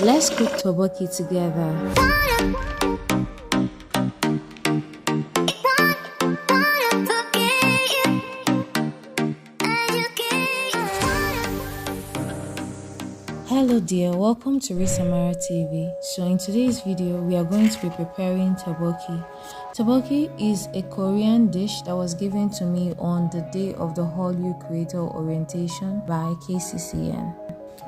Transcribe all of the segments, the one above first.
Let's cook tteokbokki together. Hello dear, welcome to Risamara TV. So in today's video, we are going to be preparing tteokbokki. Tteokbokki is a Korean dish that was given to me on the day of the Hallyu Creator Orientation by KCCN.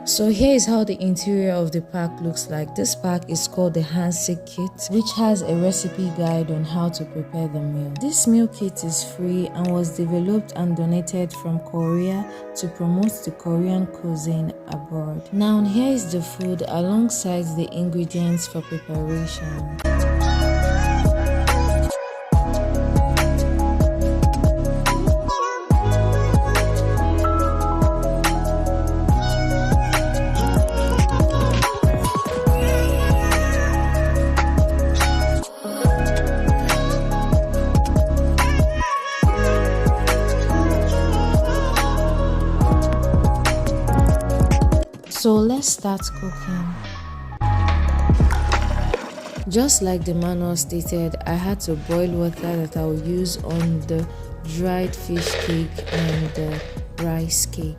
So here is how the interior of the pack looks like. This pack is called the Hansik kit, which has a recipe guide on how to prepare the meal. This meal kit is free and was developed and donated from Korea to promote the Korean cuisine abroad. Now here is the food alongside the ingredients for preparation. So let's start cooking. Just like the manual stated, I had to boil water that I will use on the dried fish cake and the rice cake.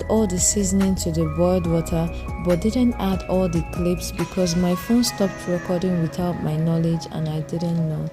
All the seasoning to the boiled water, but didn't add all the clips because my phone stopped recording without my knowledge and I didn't know.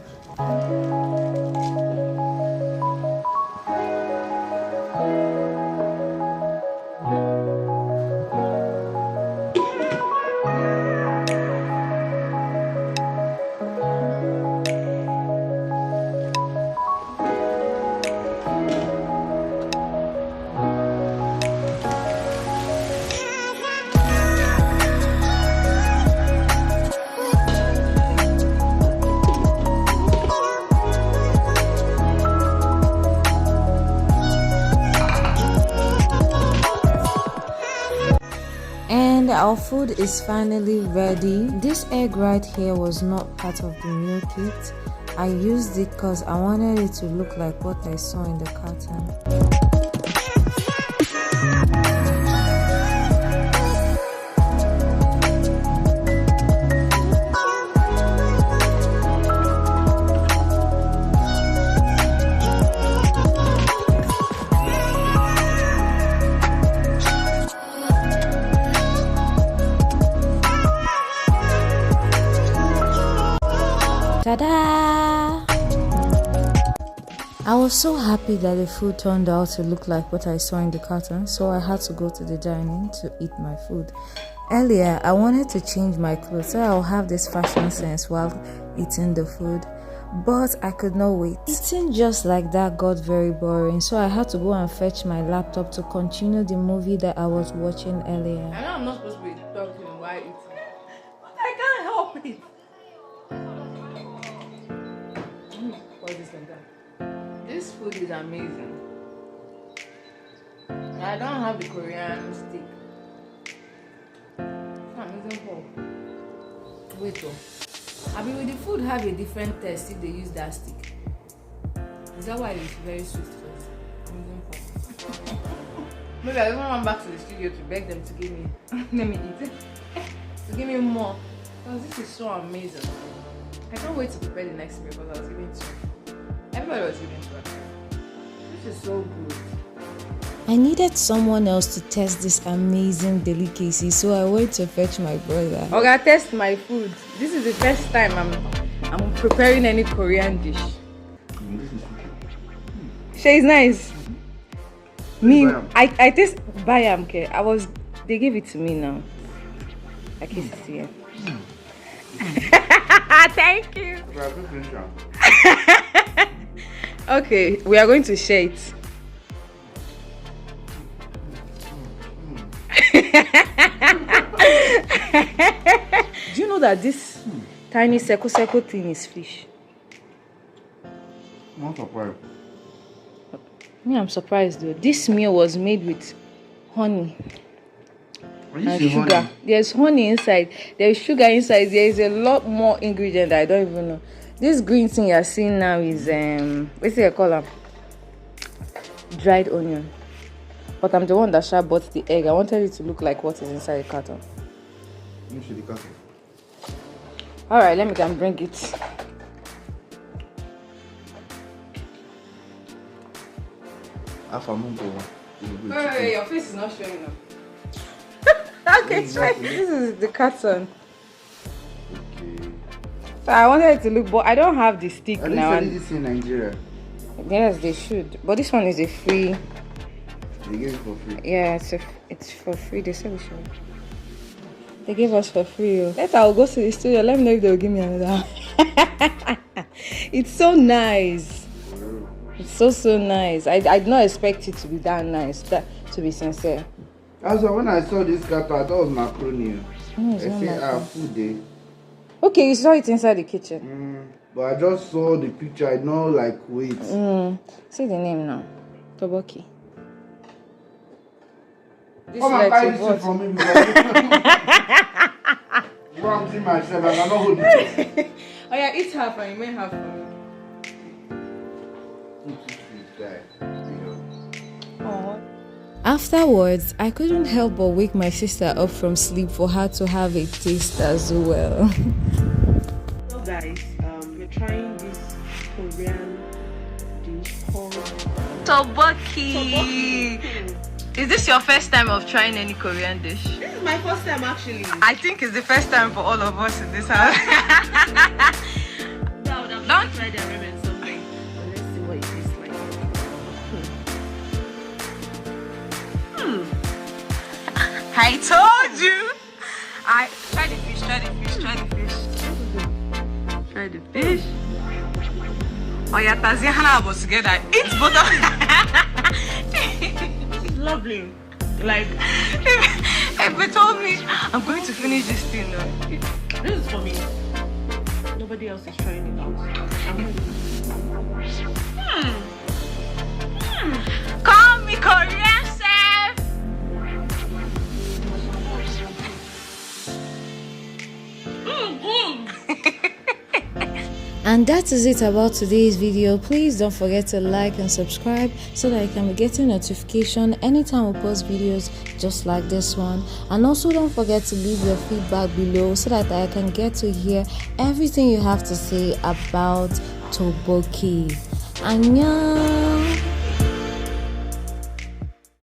Our food is finally ready. This egg right here was not part of the meal kit. I used it because I wanted it to look like what I saw in the carton. Ta-da! I was so happy that the food turned out to look like what I saw in the carton, so I had to go to the dining to eat my food. Earlier, I wanted to change my clothes so I'll have this fashion sense while eating the food, but I could not wait. Eating just like that got very boring, so I had to go and fetch my laptop to continue the movie that I was watching earlier. I know I'm not supposed to be talking while eating, but I can't help it. This food is amazing. I don't have the Korean stick. Amazing for. Wait, I mean, will the food have a different taste if they use that stick? Is that why it's very sweet? Maybe I even run back to the studio to beg them to give me. Let me eat it. To give me more. Because this is so amazing. I can't wait to prepare the next meal because I was giving two. Everybody was giving two. This is so good. I needed someone else to test this amazing delicacy, so I went to fetch my brother. Okay, test my food. This is the first time I'm preparing any Korean dish. She is nice. Me, I taste bayam. Okay, they gave it to me now. I kiss it here. Thank you. Okay, we are going to share it. Do you know that this tiny circle thing is fish? I'm surprised. Me, I'm surprised though. This meal was made with honey and sugar. Honey? There's honey inside. There's sugar inside. There is a lot more ingredient that I don't even know. This green thing you're seeing now is what's it called? Dried onion. But I'm the one that shall bought the egg. I wanted it to look like what is inside the carton. You should the carton. Alright, let me go and bring it. Wait, your face is not showing up. Okay, try. This is the carton. Okay. So I wanted it to look, but I don't have the stick now. Are they this in Nigeria? Yes, they should. But this one is a free. They gave it for free. Yeah, it's for free. They said we should. They gave us for free. Later I'll go to the studio. Let me know if they'll give me another. It's so nice. It's so nice. I did not expect it to be that nice. To be sincere. Also, when I saw this carton, I thought it was macaroni. No, it's not macaroni. Food day. Okay, you saw it inside the kitchen. But I just saw the picture. I know, like, wait. See the name now. Tteokbokki. Come and carry this from me because I'm seeing myself and I'm not holding it. Oh yeah, eat half and you may have for me. Afterwards, I couldn't help but wake my sister up from sleep for her to have a taste as well. So guys, we're trying this Korean dish called Tteokbokki. Is this your first time of trying any Korean dish? This is my first time actually. I think it's the first time for all of us in this house. I would have tried the ramen something. But let's see what it tastes like. I told you. Try the fish. Oh yeah, Tazi Hana was together. It's both of It's lovely. Like, if they told me I'm going to finish this thing though. this is for me. Nobody else is trying it out. Call me Korean chef. And that is it about today's video. Please don't forget to like and subscribe so that you can be getting notification anytime we post videos just like this one. And also don't forget to leave your feedback below so that I can get to hear everything you have to say about Tteokbokki. Annyeong!